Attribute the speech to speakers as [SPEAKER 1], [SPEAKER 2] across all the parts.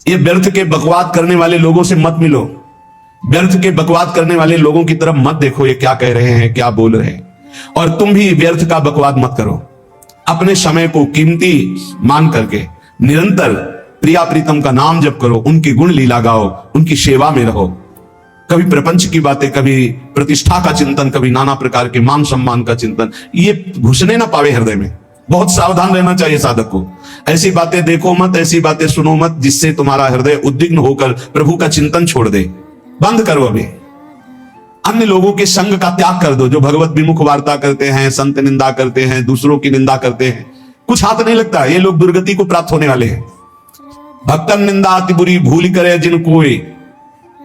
[SPEAKER 1] ये व्यर्थ के बकवाद करने वाले लोगों से मत मिलो, व्यर्थ के बकवाद करने वाले लोगों की तरफ मत देखो, ये क्या कह रहे हैं, क्या बोल रहे हैं। और तुम भी व्यर्थ का बकवाद मत करो। अपने समय को कीमती मान करके निरंतर प्रिया प्रीतम का नाम जप करो, उनकी गुण लीला गाओ, उनकी सेवा में रहो। कभी प्रपंच की बातें, कभी प्रतिष्ठा का चिंतन, कभी नाना प्रकार के मान सम्मान का चिंतन, ये घुसने ना पावे हृदय में। बहुत सावधान रहना चाहिए साधक को। ऐसी बातें देखो मत, ऐसी बातें सुनो मत जिससे तुम्हारा हृदय उद्विग्न होकर प्रभु का चिंतन छोड़ दे। बंद करो अभी। अन्य लोगों के संग का त्याग कर दो, जो भगवत विमुख वार्ता करते हैं, संत निंदा करते हैं, दूसरों की निंदा करते हैं। कुछ हाथ नहीं लगता, ये लोग दुर्गति को प्राप्त होने वाले हैं। भक्तन निंदा अति बुरी भूल करे जिन कोई,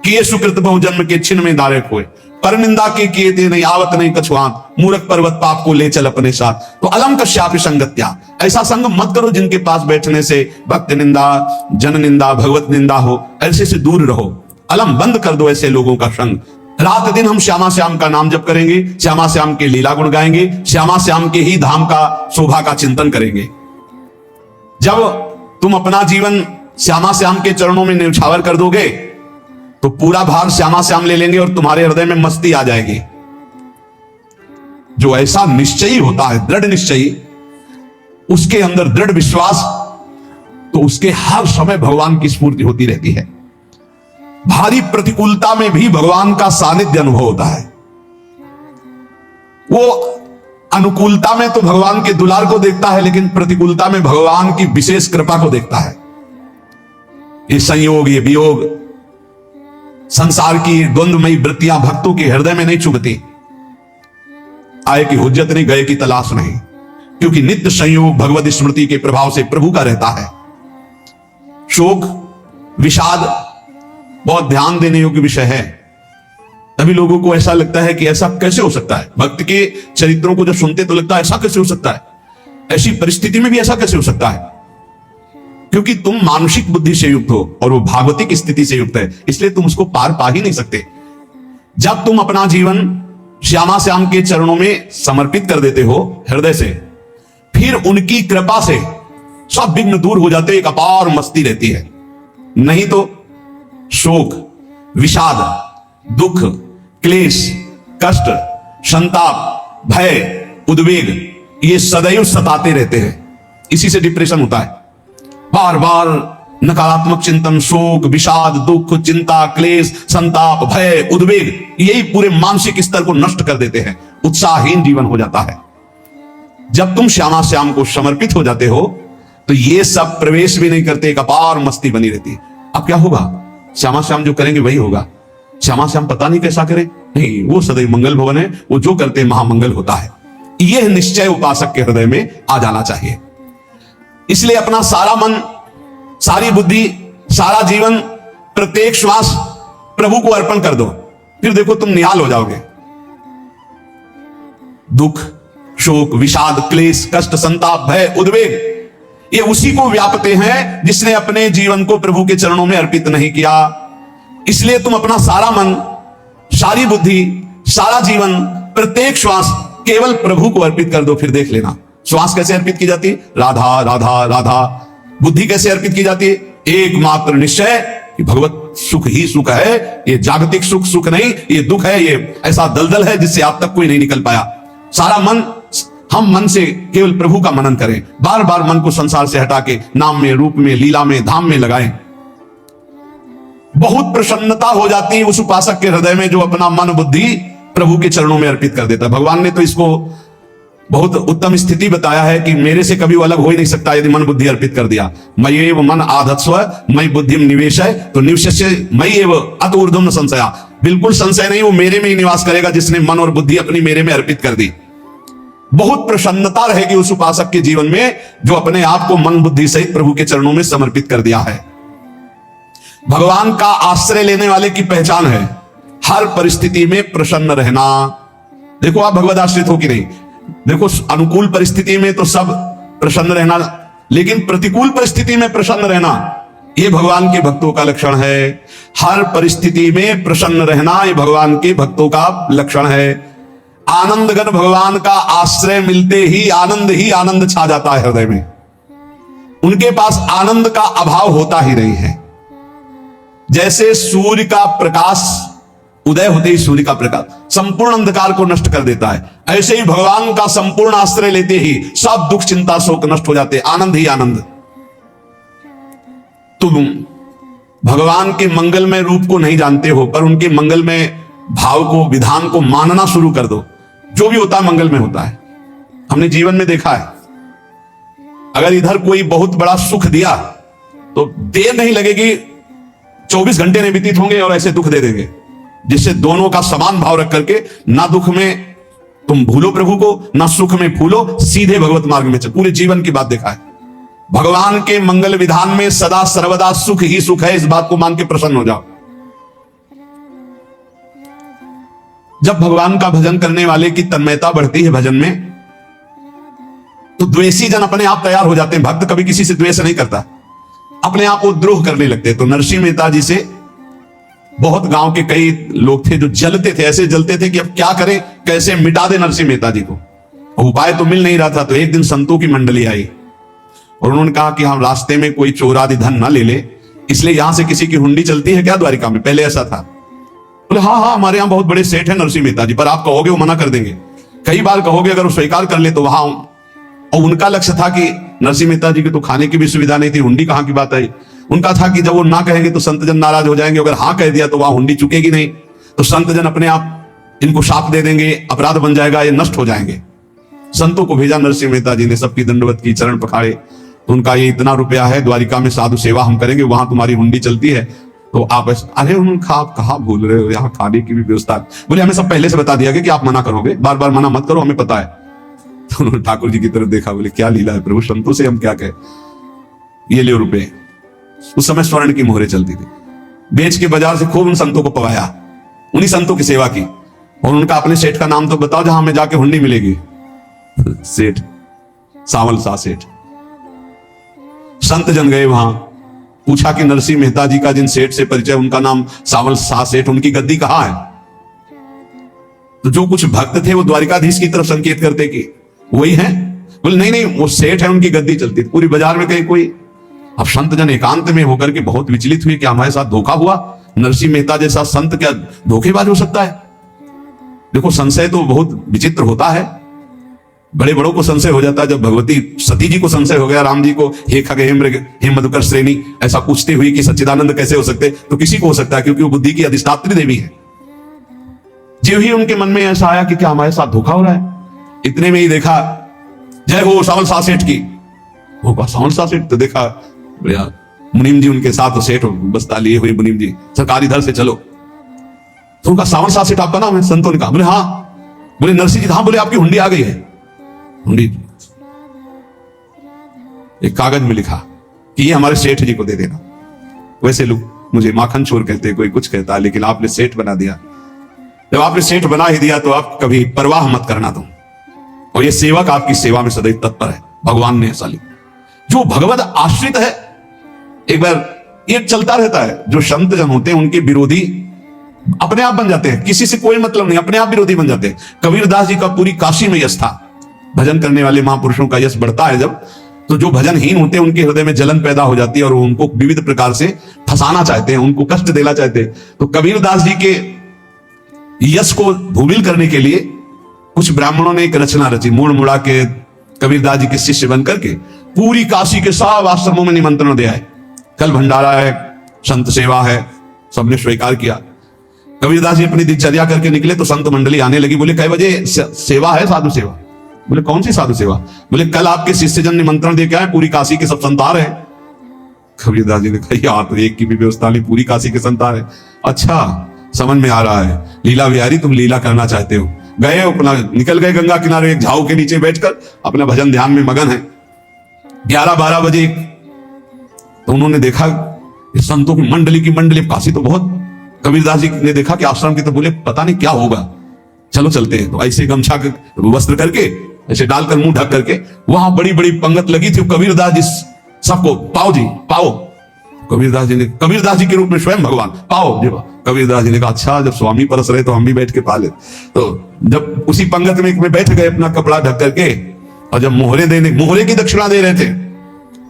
[SPEAKER 1] किए सुकृत बहु जन्म के छिन्न में दारे खोए। पर निंदा के किए ते नहीं आवत नहीं कछुआत, मूर्ख पर्वत पाप को ले चल अपने साथ। तो अलम कश्यापि संगत्या, ऐसा संग मत करो जिनके पास बैठने से भक्त निंदा, जन निंदा, भगवत निंदा हो। ऐसे से दूर रहो, अलम बंद कर दो ऐसे लोगों का संग। रात दिन हम श्यामा श्याम का नाम जप करेंगे, श्यामा श्याम के लीला गुण गाएंगे, श्यामा श्याम के ही धाम का शोभा का चिंतन करेंगे। जब तुम अपना जीवन श्यामा श्याम के चरणों में न्यौछावर कर दोगे तो पूरा भार श्यामा श्याम ले लेंगे और तुम्हारे हृदय में मस्ती आ जाएगी। जो ऐसा निश्चयी होता है, दृढ़ निश्चयी, उसके अंदर दृढ़ विश्वास, तो उसके हर समय भगवान की स्फूर्ति होती रहती है। भारी प्रतिकूलता में भी भगवान का सानिध्य अनुभव होता है। वो अनुकूलता में तो भगवान के दुलार को देखता है, लेकिन प्रतिकूलता में भगवान की विशेष कृपा को देखता है। ये संयोग, ये वियोग, संसार की द्वंद्वमयी वृत्तियां भक्तों के हृदय में नहीं चुभती। आए की हुज्जत नहीं, गए की तलाश नहीं, क्योंकि नित्य संयोग भगवत स्मृति के प्रभाव से प्रभु का रहता है। शोक, विषाद बहुत ध्यान देने योग्य विषय है। तभी लोगों को ऐसा लगता है कि ऐसा कैसे हो सकता है। भक्त के चरित्रों को जब सुनते तो लगता है ऐसा कैसे हो सकता है, ऐसी परिस्थिति में भी ऐसा कैसे हो सकता है। क्योंकि तुम मानसिक बुद्धि से युक्त हो और वो भागवतिक स्थिति से युक्त है, इसलिए तुम उसको पार पा ही नहीं सकते। जब तुम अपना जीवन श्यामा श्याम के चरणों में समर्पित कर देते हो हृदय से, फिर उनकी कृपा से सब विघ्न दूर हो जाते, एक अपार मस्ती रहती है। नहीं तो शोक, विषाद, दुख, क्लेश, कष्ट, संताप, भय, उद्वेग, ये सदैव सताते रहते हैं। इसी से डिप्रेशन होता है। बार बार नकारात्मक चिंतन, शोक, विषाद, दुख, चिंता, क्लेश, संताप, भय, उद्वेग, यही पूरे मानसिक स्तर को नष्ट कर देते हैं। उत्साहहीन जीवन हो जाता है। जब तुम श्यामा श्याम को समर्पित हो जाते हो तो ये सब प्रवेश भी नहीं करते, एक अपार मस्ती बनी रहती है। अब क्या होगा? श्यामा श्याम जो करेंगे वही होगा। श्यामा श्याम पता नहीं कैसा करे, नहीं, वो सदैव मंगल भवन है, वो जो करते महामंगल होता है। यह निश्चय उपासक के हृदय में आ जाना चाहिए। इसलिए अपना सारा मन, सारी बुद्धि, सारा जीवन, प्रत्येक श्वास प्रभु को अर्पण कर दो। फिर देखो तुम निहाल हो जाओगे। दुख, शोक, विषाद, क्लेश, कष्ट, संताप, भय, उद्वेग, ये उसी को व्यापते हैं जिसने अपने जीवन को प्रभु के चरणों में अर्पित नहीं किया। इसलिए तुम अपना सारा मन, सारी बुद्धि, सारा जीवन, प्रत्येक श्वास केवल प्रभु को अर्पित कर दो। फिर देख लेना श्वास कैसे अर्पित की जाती है, राधा राधा राधा। बुद्धि कैसे अर्पित की जाती है, एकमात्र निश्चय कि भगवत सुख ही सुख है, ये जागतिक सुख सुख नहीं, ये दुख है, ये ऐसा दलदल है जिससे आप तक कोई नहीं निकल पाया। सारा मन, हम मन से केवल प्रभु का मनन करें। बार बार मन को संसार से हटा के नाम में, रूप में, लीला में, धाम में लगाएं। बहुत प्रसन्नता हो जाती है उस उपासक के हृदय में जो अपना मन बुद्धि प्रभु के चरणों में अर्पित कर देता है। भगवान ने तो इसको बहुत उत्तम स्थिति बताया है कि मेरे से कभी वो अलग हो ही नहीं सकता यदि मन बुद्धि अर्पित कर दिया। मयि एव मन आधत्स्व मयि बुद्धिम निवेशय, तो निवेश्य मयि एव अत ऊर्ध्वं न संशया। बिल्कुल संशय नहीं, वो मेरे में ही निवास करेगा जिसने मन और बुद्धि अपनी मेरे में अर्पित कर दी। बहुत प्रसन्नता रहेगी उस उपासक के जीवन में जो अपने आप को मन बुद्धि सहित प्रभु के चरणों में समर्पित कर दिया है। भगवान का आश्रय लेने वाले की पहचान है हर परिस्थिति में प्रसन्न रहना। देखो आप भगवत आश्रित हो कि नहीं, देखो अनुकूल परिस्थिति में तो सब प्रसन्न रहना, लेकिन प्रतिकूल परिस्थिति में प्रसन्न रहना यह भगवान के भक्तों का लक्षण है। हर परिस्थिति में प्रसन्न रहना यह भगवान के भक्तों का लक्षण है। आनंदगण भगवान का आश्रय मिलते ही आनंद छा जाता है हृदय में। उनके पास आनंद का अभाव होता ही नहीं है। जैसे सूर्य का प्रकाश उदय होते ही सूर्य का प्रकाश संपूर्ण अंधकार को नष्ट कर देता है, ऐसे ही भगवान का संपूर्ण आश्रय लेते ही सब दुख चिंता शोक नष्ट हो जाते, आनंद ही आनंद। तुम भगवान के मंगलमय रूप को नहीं जानते हो, पर उनके मंगलमय भाव को, विधान को मानना शुरू कर दो। जो भी होता है मंगलमय होता है। हमने जीवन में देखा है, अगर इधर कोई बहुत बड़ा सुख दिया तो देर नहीं लगेगी, 24 घंटे नहीं व्यतीत होंगे और ऐसे दुख दे देंगे, जिससे दोनों का समान भाव रख करके ना दुख में तुम भूलो प्रभु को, ना सुख में फूलो, सीधे भगवत मार्ग में चल। पूरे जीवन की बात देखा है, भगवान के मंगल विधान में सदा सर्वदा सुख ही सुख है, इस बात को मान के प्रसन्न हो जाओ। जब भगवान का भजन करने वाले की तन्मयता बढ़ती है भजन में, तो द्वेषी जन अपने आप तैयार हो जाते हैं। भक्त कभी किसी से द्वेष नहीं करता, अपने आप को द्रोह करने लगते हैं। तो नरसिंह मेहता जी से बहुत गांव के कई लोग थे जो जलते थे, ऐसे जलते थे कि अब क्या करें, कैसे मिटा दे नरसिंह मेहता जी को। उपाय तो मिल नहीं रहा था। तो एक दिन संतों की मंडली आई और उन्होंने कहा कि हम रास्ते में कोई चोर आदि धन ना ले ले, इसलिए यहां से किसी की हुंडी चलती है क्या द्वारिका में? पहले ऐसा था। बोले हाँ हाँ, हमारे यहां बहुत बड़े सेठ है नरसिंह मेहता जी, पर आप कहोगे वो मना कर देंगे। कई बार कहोगे, अगर वो स्वीकार कर ले तो वहां। और उनका लक्ष्य था कि नरसिंह मेहता जी की तो खाने की भी सुविधा नहीं थी, हुंडी कहां की बात आई। उनका था कि जब वो ना कहेंगे तो संत जन नाराज हो जाएंगे, अगर हाँ कह दिया तो वहां हुंडी चुकेगी नहीं, तो संत जन अपने आप इनको शाप दे देंगे, अपराध बन जाएगा, ये नष्ट हो जाएंगे। संतों को भेजा नरसिंह मेहता जी ने, सबकी दंडवत की, चरण पखाड़े। तो उनका ये इतना रुपया है, द्वारिका में साधु सेवा हम करेंगे, वहां तुम्हारी हुंडी चलती है तो आप। अरे उन्होंने कहा आप कहा भूल रहे हो, यहाँ खाने की भी व्यवस्था। बोले हमें सब पहले से बता दिया गया कि आप मना करोगे, बार बार मना मत करो, हमें पता है। तो उन्होंने ठाकुर जी की तरफ देखा, बोले क्या लीला है प्रभु, संतों से हम क्या कहें, ये ले रुपए। उस समय स्वर्ण की मोहरें चलती थी, बेच के बाजार से खूब उन संतों को पवाया, उन्हीं संतों की सेवा की। और उनका अपने सेठ का नाम तो बताओ जहां हमें जाके हुंडी मिलेगी। सेठ सावल शाह सेठ। संत जन गए वहां, पूछा कि नरसिंह मेहता जी का जिन सेठ से परिचय, उनका नाम सावल शाह सेठ, उनकी गद्दी कहां है? तो जो कुछ भक्त थे वो द्वारिकाधीश की तरफ संकेत करते कि वही है। बोले नहीं नहीं, वो सेठ है, उनकी गद्दी चलती थी। पूरी बाजार में कहीं कोई। अब संत जन एकांत में होकर के बहुत विचलित हुए कि हमारे साथ धोखा हुआ, नरसिंह मेहता जैसा संत क्या धोखेबाज हो सकता है? देखो संशय तो बहुत विचित्र होता है, बड़े बड़ों को संशय हो जाता है। जब भगवती सती जी को संशय हो गया, राम जी को हे खग हे मधुकर श्रेणी ऐसा पूछते हुए कि सच्चिदानंद कैसे हो सकते, तो किसी को हो सकता है, क्योंकि वो बुद्धि की अधिष्ठात्री देवी है। जो ही उनके मन में ऐसा आया कि क्या हमारे साथ धोखा हो रहा है, इतने में ही देखा जय हो सावल शाह सेठ की। वो सावल शाह सेठ तो देखा मुनीम जी उनके साथ, सेठ बस्ता लिए हुए मुनीम जी, सरकार इधर से चलो। तो उनका सावल शाह सेठ आपका नाम है? संतों ने कहा। बोले हाँ। बोले नरसिंह जी हाँ। बोले आपकी हुंडी आ गई है। हुंडी एक कागज में लिखा कि ये हमारे सेठ जी को दे देना। वैसे लोग मुझे माखन चोर कहते, कोई कुछ कहता, लेकिन आपने सेठ बना दिया। जब आपने सेठ बना ही दिया तो आप कभी परवाह मत करना तुम, और ये सेवक आपकी सेवा में सदैव तत्पर है। भगवान ने ऐसा लिखा। जो भगवत आश्रित है, एक बार ये चलता रहता है, जो संत जन होते हैं उनके विरोधी अपने आप बन जाते हैं, किसी से कोई मतलब नहीं, अपने आप विरोधी बन जाते हैं। कबीरदास जी का पूरी काशी में यश था। भजन करने वाले महापुरुषों का यश बढ़ता है जब, तो जो भजनहीन होते हैं उनके हृदय में जलन पैदा हो जाती है और उनको विविध प्रकार से फंसाना चाहते हैं, उनको कष्ट देना चाहते हैं। तो कबीरदास जी के यश को धूमिल करने के लिए कुछ ब्राह्मणों ने एक रचना रची, मोड़ मुड़ा के कबीरदास जी के शिष्य बनकर के पूरी काशी के सब आश्रमों में निमंत्रण दे आए। कल भंडारा है, संत सेवा है, सबने स्वीकार किया। कबीरदास जी अपनी दिनचर्या करके निकले तो संत मंडली आने लगी। बोले कै बजे सेवा है? साधु सेवा। बोले कौन सी साधु सेवा? बोले कल आपके शिष्यजन निमंत्रण दे के आए, पूरी काशी के सब संत आ रहे हैं। कबीरदास जी ने कहा यार तो एक की भी व्यवस्था नहीं, पूरी काशी के संत आ रहे। अच्छा समझ में आ रहा है, लीला बिहारी तुम लीला करना चाहते हो। गए अपना निकल गए गंगा किनारे, एक झाऊ के नीचे बैठकर अपना भजन ध्यान में मगन है। 11-12 बजे तो उन्होंने देखा संतों की मंडली काशी तो बहुत। कबीरदास जी ने देखा कि आश्रम की, तो बोले पता नहीं क्या होगा, चलो चलते हैं। तो ऐसे गमछा वस्त्र करके ऐसे डालकर मुंह ढक करके, वहां बड़ी बड़ी पंगत लगी थी। कबीरदास जी सबको पाओ जी पाओ। कबीरदास जी के रूप में स्वयं भगवान पाओ जी। कबीरदास जी ने कहा अच्छा जब स्वामी परस रहे तो हम भी बैठ के पा ले। तो जब उसी पंगत में बैठ गए अपना कपड़ा ढक करके, और जब मोहरे की दक्षिणा दे रहे थे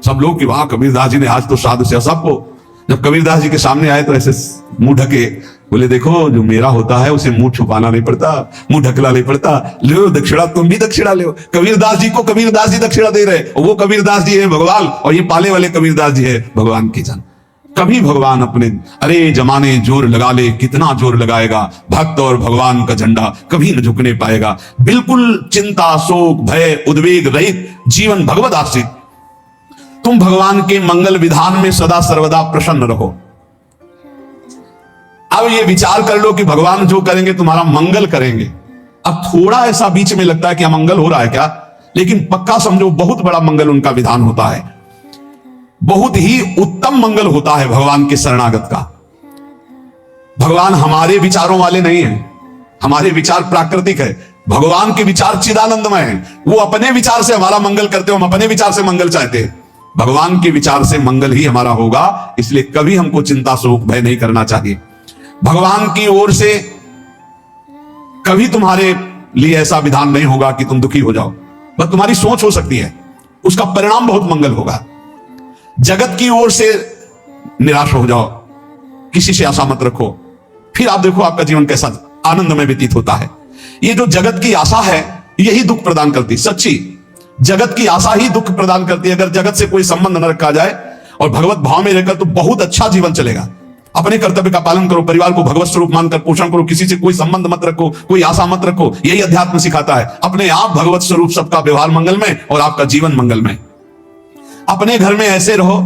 [SPEAKER 1] सब लोग कि वाह कबीरदास जी ने आज तो साधु से सबको जब कबीरदास जी के सामने आए तो ऐसे मुंह ढके, बोले देखो जो मेरा होता है उसे मुंह छुपाना नहीं पड़ता, मुंह ढकना नहीं पड़ता, लो दक्षिणा, तुम भी दक्षिणा लो। कबीरदास जी को कबीरदास जी दक्षिणा दे रहे, वो कबीरदास जी है भगवान और ये पाले वाले कबीरदास जी है भगवान के जन। कभी भगवान अपने, अरे जमाने जोर लगा ले, कितना जोर लगाएगा, भक्त और भगवान का झंडा कभी न झुकने पाएगा। बिल्कुल चिंता, शोक, भय, उद्वेग रहित जीवन भगवत आश्रित, तुम भगवान के मंगल विधान में सदा सर्वदा प्रसन्न रहो। अब ये विचार कर लो कि भगवान जो करेंगे तुम्हारा मंगल करेंगे। अब थोड़ा ऐसा बीच में लगता है कि अमंगल हो रहा है क्या, लेकिन पक्का समझो बहुत बड़ा मंगल उनका विधान होता है, बहुत ही उत्तम मंगल होता है भगवान के शरणागत का। भगवान हमारे विचारों वाले नहीं है, हमारे विचार प्राकृतिक है, भगवान के विचार चिदानंदमय है। वो अपने विचार से हमारा मंगल करते हो, हम अपने विचार से मंगल चाहते हैं। भगवान के विचार से मंगल ही हमारा होगा, इसलिए कभी हमको चिंता, शोक, भय नहीं करना चाहिए। भगवान की ओर से कभी तुम्हारे लिए ऐसा विधान नहीं होगा कि तुम दुखी हो जाओ, बस तुम्हारी सोच हो सकती है, उसका परिणाम बहुत मंगल होगा। जगत की ओर से निराश हो जाओ, किसी से आशा मत रखो, फिर आप देखो आपका जीवन कैसा आनंद में व्यतीत होता है। ये जो जगत की आशा है यही दुख प्रदान करती, सच्ची जगत की आशा ही दुख प्रदान करती है। अगर जगत से कोई संबंध न रखा जाए और भगवत भाव में रहकर तो बहुत अच्छा जीवन चलेगा। अपने कर्तव्य का पालन करो, परिवार को भगवत स्वरूप मानकर पोषण करो, किसी से कोई संबंध मत रखो, कोई आशा मत रखो, यही अध्यात्म सिखाता है। अपने आप भगवत स्वरूप, सबका व्यवहार मंगलमय और आपका जीवन मंगलमय। अपने घर में ऐसे रहो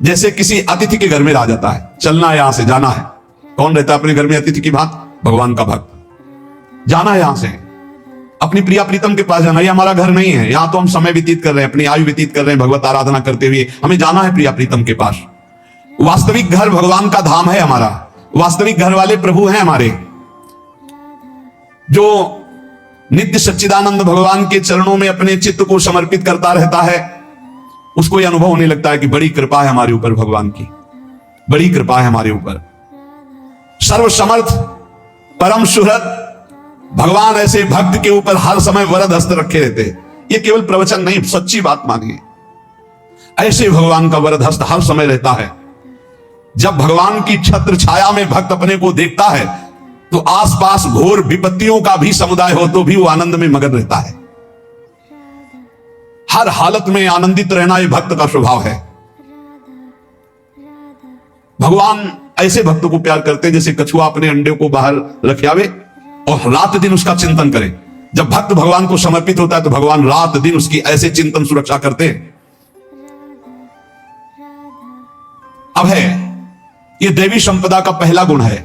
[SPEAKER 1] जैसे किसी अतिथि के घर में रह जाता है, चलना है यहां से, जाना है। कौन रहता है अपने घर में अतिथि की बात? भगवान का भक्त। जाना है यहां से, अपनी प्रिया प्रीतम के पास जाना। ये हमारा घर नहीं है, यहां तो हम समय व्यतीत कर रहे हैं, अपनी आयु व्यतीत कर रहे हैं भगवत आराधना करते हुए। हमें जाना है प्रिया प्रीतम के पास। वास्तविक घर भगवान का धाम है हमारा, वास्तविक घर वाले प्रभु हैं हमारे। जो नित्य सच्चिदानंद भगवान के चरणों में अपने चित्त को समर्पित करता रहता है, उसको यह अनुभव होने लगता है कि बड़ी कृपा है हमारे ऊपर, भगवान की बड़ी कृपा है हमारे ऊपर। सर्वसमर्थ परम सुहृद भगवान ऐसे भक्त के ऊपर हर समय वरद हस्त रखे रहते। ये केवल प्रवचन नहीं, सच्ची बात मानिए। ऐसे भगवान का वरद हस्त हर समय रहता है। जब भगवान की छत्र छाया में भक्त अपने को देखता है तो आसपास घोर विपत्तियों का भी समुदाय हो तो भी वो आनंद में मगन रहता है। हर हालत में आनंदित रहना ये भक्त का स्वभाव है। भगवान ऐसे भक्तों को प्यार करते हैं जैसे कछुआ अपने अंडे को बाहर रख आवे और रात दिन उसका चिंतन करे। जब भक्त भगवान को समर्पित होता है तो भगवान रात दिन उसकी ऐसे चिंतन सुरक्षा करते हैं। अब है ये दैवी संपदा का पहला गुण है,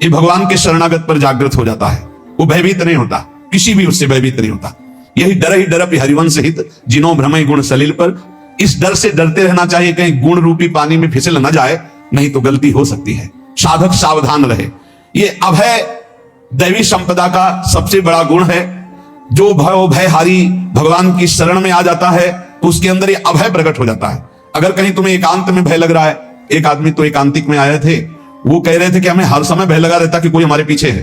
[SPEAKER 1] ये भगवान के शरणागत पर जागृत हो जाता है। वो भयभीत नहीं होता, किसी भी उससे भयभीत नहीं होता। यही डर ही डरप हरिवंश हित जिनो भ्रमय गुण सलील पर। इस डर से डरते रहना चाहिए कहीं गुण रूपी पानी में फिसल न जाए, नहीं तो गलती हो सकती है। साधक सावधान रहे। ये अभय दैवी संपदा का सबसे बड़ा गुण है। जो भयहारी भगवान की शरण में आ जाता है तो उसके अंदर ये अभय प्रकट हो जाता है। अगर कहीं तुम्हें एकांत में भय लग रहा है, एक आदमी तो एकांतिक में आए थे, वो कह रहे थे कि हमें हर समय भय लगा रहता कि कोई हमारे पीछे है,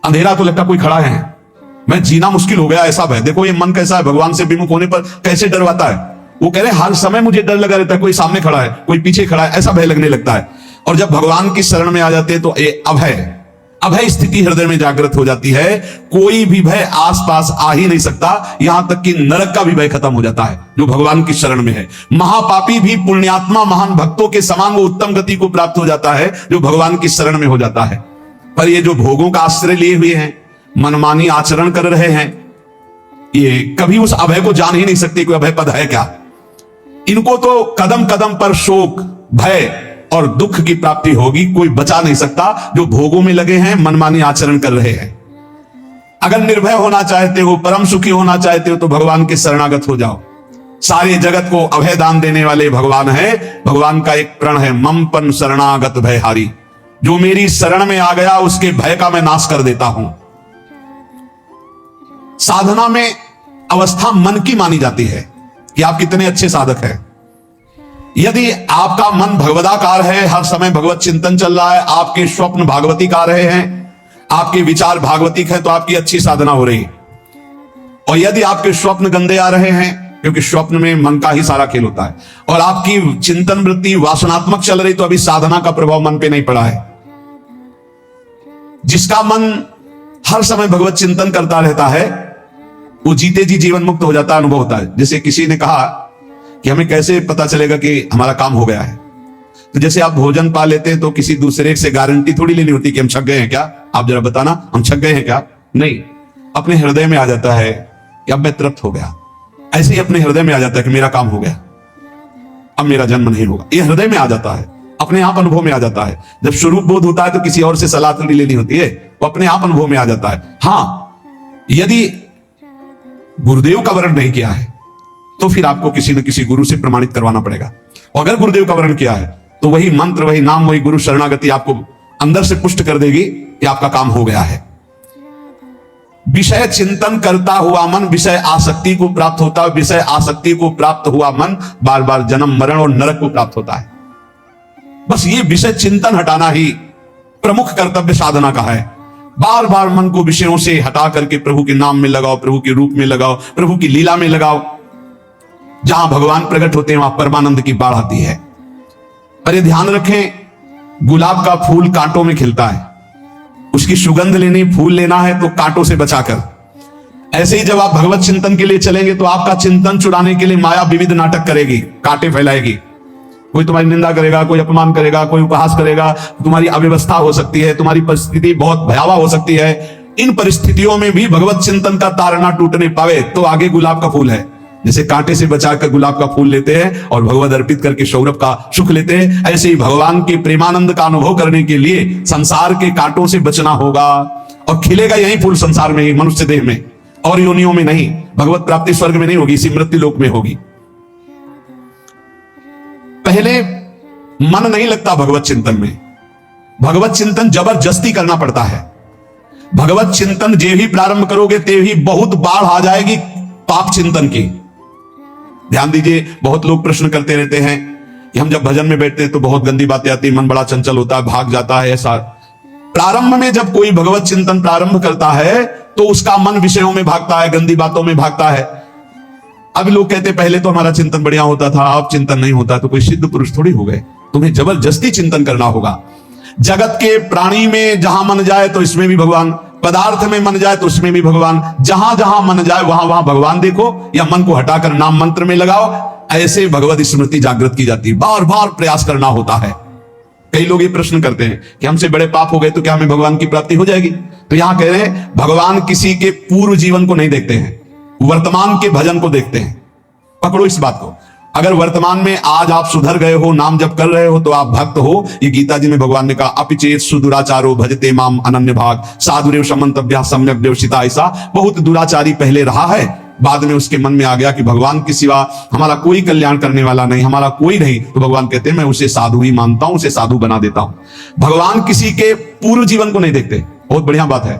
[SPEAKER 1] अंधेरा तो लगता कोई खड़ा है, मैं जीना मुश्किल हो गया ऐसा भय। देखो ये मन कैसा है, भगवान से विमुख होने पर कैसे डरवाता है। वो कह रहे हर समय मुझे डर लगा रहता है, कोई सामने खड़ा है, कोई पीछे खड़ा है, ऐसा भय लगने लगता है। और जब भगवान की शरण में आ जाते हैं तो ये अभय स्थिति हृदय में जागृत हो जाती है। कोई भी भय आसपास आ ही नहीं सकता, यहां तक कि नरक का भी भय खत्म हो जाता है जो भगवान की शरण में है। महापापी भी पुण्यात्मा महान भक्तों के समान वो उत्तम गति को प्राप्त हो जाता है जो भगवान की शरण में हो जाता है। पर ये जो भोगों का आश्रय लिए हुए हैं, मनमानी आचरण कर रहे हैं, ये कभी उस अभय को जान ही नहीं सकते कोई अभय पद है क्या। इनको तो कदम कदम पर शोक, भय और दुख की प्राप्ति होगी, कोई बचा नहीं सकता। जो भोगों में लगे हैं, मनमानी आचरण कर रहे हैं। अगर निर्भय होना चाहते हो, परम सुखी होना चाहते हो तो भगवान के शरणागत हो जाओ। सारे जगत को अभय दान देने वाले भगवान है। भगवान का एक प्रण है, ममपन शरणागत भयहारी। जो मेरी शरण में आ गया उसके भय का मैं नाश कर देता हूं। साधना में अवस्था मन की मानी जाती है कि आप कितने अच्छे साधक हैं। यदि आपका मन भगवदाकार है, हर समय भगवत चिंतन चल रहा है, आपके स्वप्न भागवती का रहे हैं, आपके विचार भागवतिक है, तो आपकी अच्छी साधना हो रही। और यदि आपके स्वप्न गंदे आ रहे हैं, क्योंकि स्वप्न में मन का ही सारा खेल होता है। और आपकी चिंतन वृत्ति वासनात्मक चल रही तो अभी साधना का प्रभाव मन पे नहीं पड़ा है। जिसका मन हर समय भगवत चिंतन करता रहता है वो जीते जी जीवन मुक्त हो जाता, अनुभव होता है। जैसे किसी ने कहा कि हमें कैसे पता चलेगा कि हमारा काम हो गया है, तो जैसे आप भोजन पा लेते हैं तो किसी दूसरे से गारंटी थोड़ी लेनी होती कि हम छक गए हैं क्या, आप जरा बताना हम छक गए हैं क्या। नहीं, अपने हृदय में आ जाता है कि अब मैं तृप्त हो गया। ऐसे ही अपने हृदय में आ जाता है कि मेरा काम हो गया, अब मेरा जन्म नहीं होगा। ये हृदय में आ जाता है, अपने आप अनुभव में आ जाता है। जब स्वरूप बोध होता है तो किसी और से सलाह थोड़ी लेनी होती है, वो अपने आप अनुभव में आ जाता है। हाँ, यदि गुरुदेव का वर्ण नहीं किया है तो फिर आपको किसी न किसी गुरु से प्रमाणित करवाना पड़ेगा। और अगर गुरुदेव का वर्ण किया है तो वही मंत्र, वही नाम, वही गुरु शरणागति आपको अंदर से पुष्ट कर देगी कि आपका काम हो गया है। विषय चिंतन करता हुआ मन विषय आसक्ति को प्राप्त होता है। विषय आसक्ति को प्राप्त हुआ मन बार बार जन्म, मरण और नरक को प्राप्त होता है। बस ये विषय चिंतन हटाना ही प्रमुख कर्तव्य साधना का है। बार बार मन को विषयों से हटा करके प्रभु के नाम में लगाओ, प्रभु के रूप में लगाओ, प्रभु की लीला में लगाओ। जहां भगवान प्रकट होते हैं वहां परमानंद की बाढ़ आती है। पर ये ध्यान रखें, गुलाब का फूल कांटों में खिलता है, उसकी सुगंध लेनी, फूल लेना है तो कांटों से बचाकर। ऐसे ही जब आप भगवत चिंतन के लिए चलेंगे तो आपका चिंतन चुराने के लिए माया विविध नाटक करेगी, कांटे फैलाएगी। कोई तुम्हारी निंदा करेगा, कोई अपमान करेगा, कोई उपहास करेगा, तुम्हारी अव्यवस्था हो सकती है, तुम्हारी परिस्थिति बहुत भयावह हो सकती है। इन परिस्थितियों में भी भगवत चिंतन का तार ना टूटने पावे तो आगे गुलाब का फूल है। जैसे कांटे से बचाकर गुलाब का फूल लेते हैं और भगवत अर्पित करके सौरभ का सुख लेते हैं, ऐसे ही भगवान के प्रेमानंद का अनुभव करने के लिए संसार के कांटों से बचना होगा। और खिलेगा यही फूल संसार में ही, मनुष्य देह में, और योनियों में नहीं। भगवत प्राप्ति स्वर्ग में नहीं होगी, इसी मृत्यु लोक में होगी। पहले मन नहीं लगता भगवत चिंतन में, भगवत चिंतन जबरदस्ती करना पड़ता है। भगवत चिंतन जे ही प्रारंभ करोगे ते ही बहुत बाढ़ आ जाएगी पाप चिंतन की। ध्यान दीजिए, बहुत लोग प्रश्न करते रहते हैं कि हम जब भजन में बैठते हैं तो बहुत गंदी बातें आती, मन बड़ा चंचल होता है, भाग जाता है। ऐसा प्रारंभ में जब कोई भगवत चिंतन प्रारंभ करता है तो उसका मन विषयों में भागता है, गंदी बातों में भागता है। अब लोग कहते पहले तो हमारा चिंतन बढ़िया होता था, अब चिंतन नहीं होता। तो कोई सिद्ध पुरुष थोड़ी हो गए, तुम्हें जबरदस्ती चिंतन करना होगा। जगत के प्राणी में जहां मन जाए तो इसमें भी भगवान, पदार्थ में मन जाए तो उसमें भी भगवान, जहां जहां मन जाए वहां वहां भगवान देखो, या मन को हटाकर नाम मंत्र में लगाओ। ऐसे भगवत स्मृति जागृत की जाती है, बार बार प्रयास करना होता है। कई लोग ये प्रश्न करते हैं कि हमसे बड़े पाप हो गए तो क्या हमें भगवान की प्राप्ति हो जाएगी। तो यहां कह रहे हैं भगवान किसी के पूर्व जीवन को नहीं देखते हैं, वर्तमान के भजन को देखते हैं। पकड़ो इस बात को। अगर वर्तमान में आज आप सुधर गए हो, नाम जप कर रहे हो तो आप भक्त हो। ये गीता जी में भगवान ने कहा, अपिचेत सुदुराचारो भजते माम अनन्य भाग साधुरेव समंतव्या सम्यक देवशिता। ऐसा बहुत दुराचारी पहले रहा है, बाद में उसके मन में आ गया कि भगवान के सिवा हमारा कोई कल्याण करने वाला नहीं, हमारा कोई नहीं। तो भगवान कहते हैं मैं उसे साधु ही मानता हूं, उसे साधु बना देता हूं। भगवान किसी के पूर्व जीवन को नहीं देखते, बहुत बढ़िया बात है।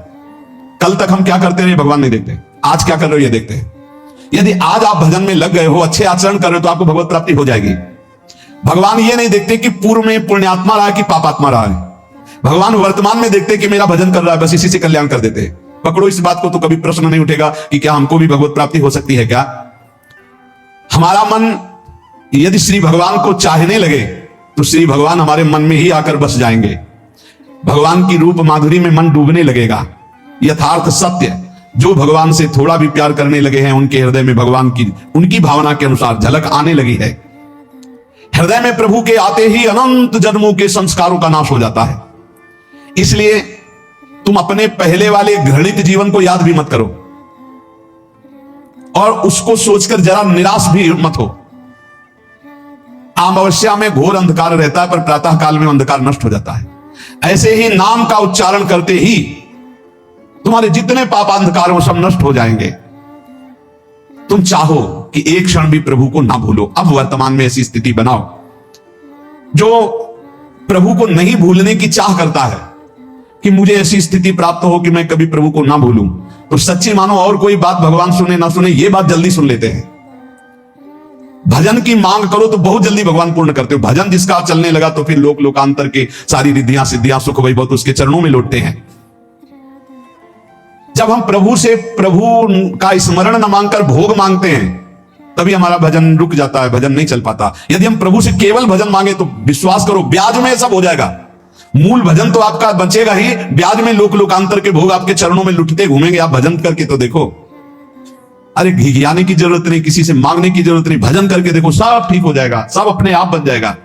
[SPEAKER 1] कल तक हम क्या करते रहे भगवान नहीं देखते, आज क्या कर रहे हो ये देखते हैं। यदि आज आप भजन में लग गए हो, अच्छे आचरण कर रहे हो तो आपको भगवत प्राप्ति हो जाएगी। भगवान ये नहीं देखते कि पूर्व में पुण्यात्मा रहा है कि पापात्मा रहा है। भगवान वर्तमान में देखते कि मेरा भजन कर रहा है, बस इसी से कल्याण कर देते। पकड़ो इस बात को, तो कभी प्रश्न नहीं उठेगा कि क्या हमको भी भगवत प्राप्ति हो सकती है क्या। हमारा मन यदि श्री भगवान को चाहने लगे तो श्री भगवान हमारे मन में ही आकर बस जाएंगे। भगवान की रूप माधुरी में मन डूबने लगेगा। यथार्थ सत्य, जो भगवान से थोड़ा भी प्यार करने लगे हैं उनके हृदय में भगवान की उनकी भावना के अनुसार झलक आने लगी है। हृदय में प्रभु के आते ही अनंत जन्मों के संस्कारों का नाश हो जाता है। इसलिए तुम अपने पहले वाले घृणित जीवन को याद भी मत करो और उसको सोचकर जरा निराश भी मत हो। अमावस्या में घोर अंधकार रहता है पर प्रातः काल में अंधकार नष्ट हो जाता है। ऐसे ही नाम का उच्चारण करते ही तुम्हारे जितने पाप अंधकार वो सब नष्ट हो जाएंगे। तुम चाहो कि एक क्षण भी प्रभु को ना भूलो। अब वर्तमान में ऐसी स्थिति बनाओ। जो प्रभु को नहीं भूलने की चाह करता है कि मुझे ऐसी स्थिति प्राप्त हो कि मैं कभी प्रभु को ना भूलूं, तो सच्ची मानो और कोई बात भगवान सुने ना सुने, ये बात जल्दी सुन लेते हैं। भजन की मांग करो तो बहुत जल्दी भगवान पूर्ण करते हो। भजन जिसका चलने लगा तो फिर लोक लोकांतर के सारी रिद्धियां सिद्धियां सुख वैभव तो उसके चरणों में लौटते हैं। जब हम प्रभु से प्रभु का स्मरण न मांगकर भोग मांगते हैं तभी हमारा भजन रुक जाता है, भजन नहीं चल पाता। यदि हम प्रभु से केवल भजन मांगे तो विश्वास करो ब्याज में सब हो जाएगा। मूल भजन तो आपका बचेगा ही, ब्याज में लोक लोकांतर के भोग आपके चरणों में लुटते घूमेंगे। आप भजन करके तो देखो, अरे घिघियाने की जरूरत नहीं, किसी से मांगने की जरूरत नहीं, भजन करके देखो सब ठीक हो जाएगा, सब अपने आप बन जाएगा।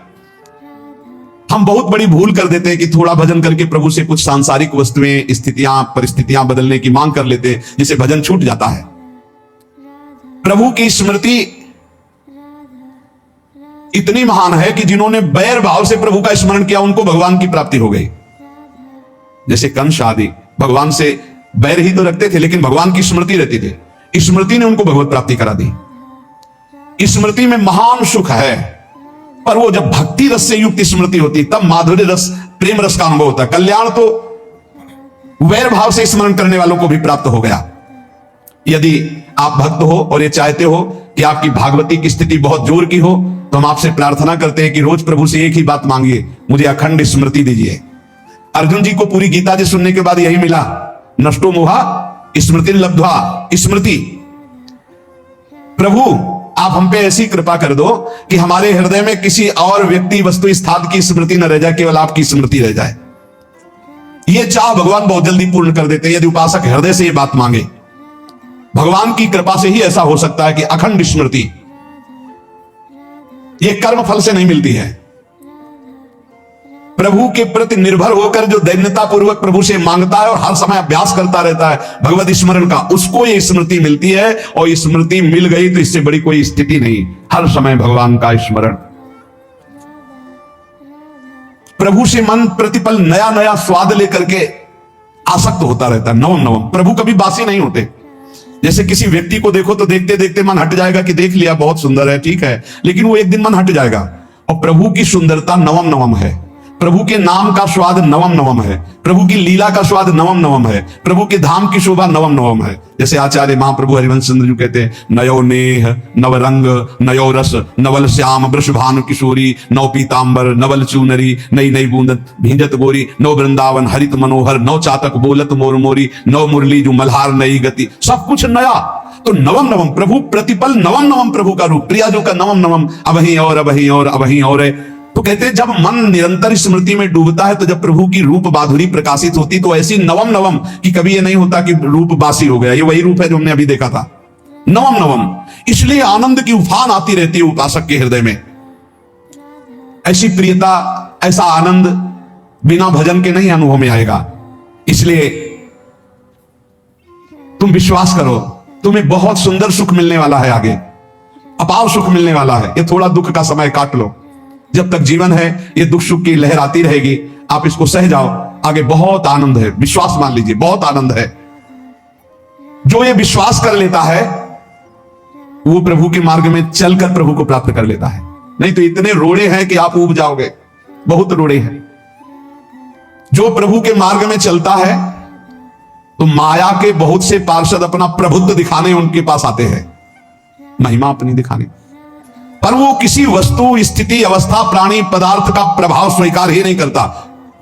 [SPEAKER 1] हम बहुत बड़ी भूल कर देते हैं कि थोड़ा भजन करके प्रभु से कुछ सांसारिक वस्तुएं, स्थितियां, परिस्थितियां बदलने की मांग कर लेते हैं, जिससे भजन छूट जाता है। प्रभु की स्मृति इतनी महान है कि जिन्होंने बैर भाव से प्रभु का स्मरण किया उनको भगवान की प्राप्ति हो गई। जैसे कंस आदि भगवान से बैर ही तो रखते थे, लेकिन भगवान की स्मृति रहती थी, स्मृति ने उनको भगवत प्राप्ति करा दी। स्मृति में महान सुख है, पर वो जब भक्ति रस से युक्त स्मृति होती तब माधुर्य रस, प्रेम रस का अनुभव होता है। कल्याण तो वैर भाव से स्मरण करने वालों को भी प्राप्त हो गया। यदि आप भक्त हो और ये चाहते हो कि आपकी भागवती की स्थिति बहुत जोर की हो, तो हम आपसे प्रार्थना करते हैं कि रोज प्रभु से एक ही बात मांगिए, मुझे अखंड स्मृति दीजिए। अर्जुन जी को पूरी गीता जी सुनने के बाद यही मिला, नष्टो मोहा स्मृति लब्ध्वा। स्मृति, प्रभु आप हम पे ऐसी कृपा कर दो कि हमारे हृदय में किसी और व्यक्ति, वस्तु, स्थान की स्मृति न रह जाए, केवल आपकी स्मृति रह जाए। यह चाह भगवान बहुत जल्दी पूर्ण कर देते हैं यदि उपासक हृदय से यह बात मांगे। भगवान की कृपा से ही ऐसा हो सकता है कि अखंड स्मृति यह कर्म फल से नहीं मिलती है। प्रभु के प्रति निर्भर होकर जो दैन्यता पूर्वक प्रभु से मांगता है और हर समय अभ्यास करता रहता है भगवत स्मरण का, उसको ये स्मृति मिलती है। और स्मृति मिल गई तो इससे बड़ी कोई स्थिति नहीं, हर समय भगवान का स्मरण। प्रभु से मन प्रतिपल नया नया स्वाद लेकर के आसक्त होता रहता है, नवम नवम। प्रभु कभी बासी नहीं होते। जैसे किसी व्यक्ति को देखो तो देखते देखते मन हट जाएगा कि देख लिया बहुत सुंदर है, ठीक है, लेकिन वो एक दिन मन हट जाएगा। और प्रभु की सुंदरता नवम नवम है, प्रभु के नाम का स्वाद नवम नवम है, प्रभु की लीला का स्वाद नवम नवम है, प्रभु के धाम की शोभा नवम नवम है। जैसे आचार्य महाप्रभु हरिवंश चंद्र जी कहते हैं, नयो नेह नव रंग नयो रस नवल श्याम वृषभानु किशोरी, नव पीतांबर नवल चूनरी, नई नई बूंदत भींजत गोरी, नव वृंदावन हरित मनोहर, नव चातक बोलत मोर मोरी, नव मुरली जो मल्हार नई गति, सब कुछ नया। तो नवम नवम प्रभु प्रतिपल नवम नवम प्रभु का रूप, प्रिया जो का नवम नवम, अबही और अबही और अबही और है। तो कहते हैं जब मन निरंतर स्मृति में डूबता है तो जब प्रभु की रूप माधुरी प्रकाशित होती तो ऐसी नवम नवम कि कभी ये नहीं होता कि रूप बासी हो गया। ये वही रूप है जो हमने अभी देखा था, नवम नवम। इसलिए आनंद की उफान आती रहती है उपासक के हृदय में। ऐसी प्रियता, ऐसा आनंद बिना भजन के नहीं अनुभव में आएगा। इसलिए तुम विश्वास करो, तुम्हें बहुत सुंदर सुख मिलने वाला है, आगे अपार सुख मिलने वाला है। ये थोड़ा दुख का समय काट लो, जब तक जीवन है ये दुख सुख की लहर आती रहेगी, आप इसको सह जाओ, आगे बहुत आनंद है। विश्वास मान लीजिए, बहुत आनंद है। जो ये विश्वास कर लेता है वो प्रभु के मार्ग में चलकर प्रभु को प्राप्त कर लेता है। नहीं तो इतने रोड़े हैं कि आप ऊब जाओगे, बहुत रोड़े हैं। जो प्रभु के मार्ग में चलता है तो माया के बहुत से पार्षद अपना प्रभुत्व दिखाने उनके पास आते हैं, महिमा अपनी दिखाने, पर वो किसी वस्तु, स्थिति, अवस्था, प्राणी, पदार्थ का प्रभाव स्वीकार ही नहीं करता,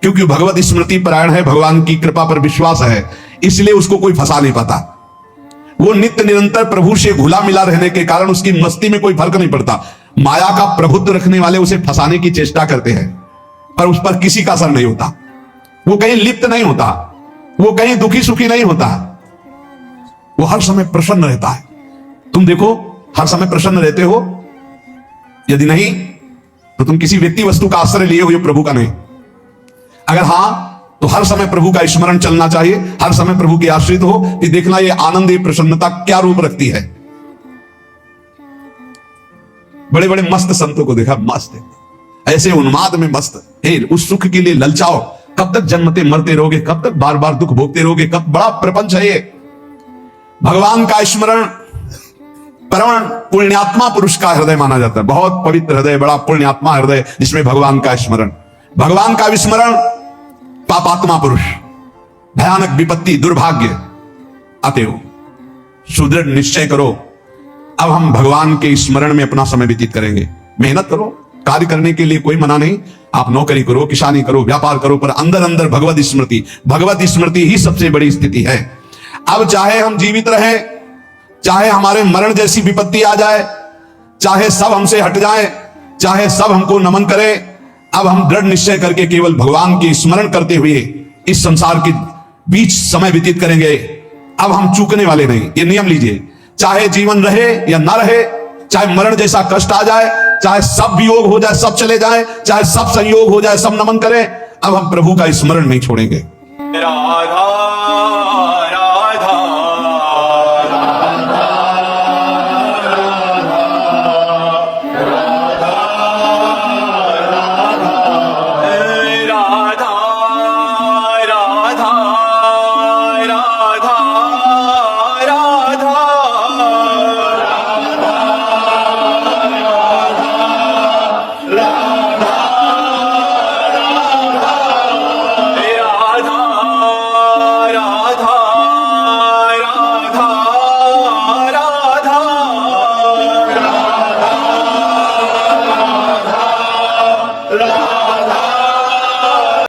[SPEAKER 1] क्योंकि भगवत स्मृति परायण है, भगवान की कृपा पर विश्वास है, इसलिए उसको कोई फंसा नहीं पाता। वो नित्य निरंतर प्रभु से घुला मिला रहने के कारण उसकी मस्ती में कोई फर्क नहीं पड़ता। माया का प्रभुत्व रखने वाले उसे फंसाने की चेष्टा करते हैं, पर उस पर किसी का असर नहीं होता। वो कहीं लिप्त नहीं होता, वो कहीं दुखी सुखी नहीं होता, वो हर समय प्रसन्न रहता है। तुम देखो, हर समय प्रसन्न रहते हो? यदि नहीं तो तुम किसी व्यक्ति वस्तु का आश्रय लिए हुए, प्रभु का नहीं। अगर हां तो हर समय प्रभु का स्मरण चलना चाहिए, हर समय प्रभु के आश्रित हो कि देखना ये आनंद, ये प्रसन्नता क्या रूप रखती है। बड़े बड़े मस्त संतों को देखा, मस्त है, ऐसे उन्माद में मस्त है। उस सुख के लिए ललचाओ, कब तक जन्मते मरते रहोगे, कब तक बार बार दुख भोगते रहोगे, कब बड़ा प्रपंच है ये। भगवान का स्मरण परम पुण्यात्मा पुरुष का हृदय माना जाता है, बहुत पवित्र हृदय, बड़ा पुण्यात्मा हृदय जिसमें भगवान का स्मरण। भगवान का विस्मरण पापात्मा पुरुष, भयानक विपत्ति, दुर्भाग्य। अतएव सुदृढ़ निश्चय करो, अब हम भगवान के स्मरण में अपना समय व्यतीत करेंगे। मेहनत करो, कार्य करने के लिए कोई मना नहीं, आप नौकरी करो, किसानी करो, व्यापार करो, पर अंदर अंदर भगवत स्मृति ही सबसे बड़ी स्थिति है। अब चाहे हम जीवित रहे, चाहे हमारे मरण जैसी विपत्ति आ जाए, चाहे सब हमसे हट जाए, चाहे सब हमको नमन करें, अब हम दृढ़ निश्चय करके केवल भगवान की स्मरण करते हुए इस संसार के बीच समय व्यतीत करेंगे। अब हम चूकने वाले नहीं, ये नियम लीजिए। चाहे जीवन रहे या ना रहे, चाहे मरण जैसा कष्ट आ जाए, चाहे सब वियोग हो जाए, सब चले जाए, चाहे सब संयोग हो जाए, सब नमन करें, अब हम प्रभु का स्मरण नहीं छोड़ेंगे।
[SPEAKER 2] राधा